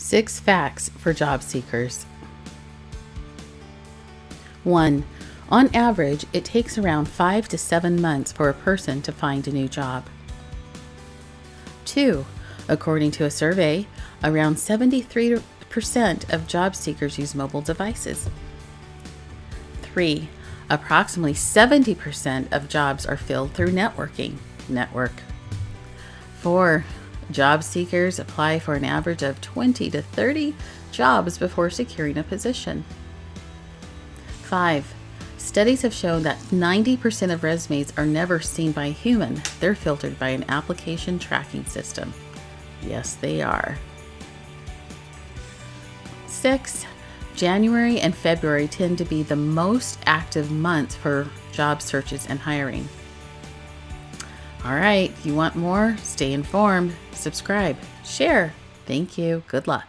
6 facts for job seekers. 1. On average, it takes around 5 to 7 months for a person to find a new job. 2. According to a survey, around 73% of job seekers use mobile devices. 3. Approximately 70% of jobs are filled through networking. 4. Job seekers apply for an average of 20 to 30 jobs before securing a position. 5. Studies have shown that 90% of resumes are never seen by a human. They're filtered by an application tracking system. Yes, they are. 6. January and February tend to be the most active months for job searches and hiring. All right, you want more? Stay informed, subscribe, share. Thank you. Good luck.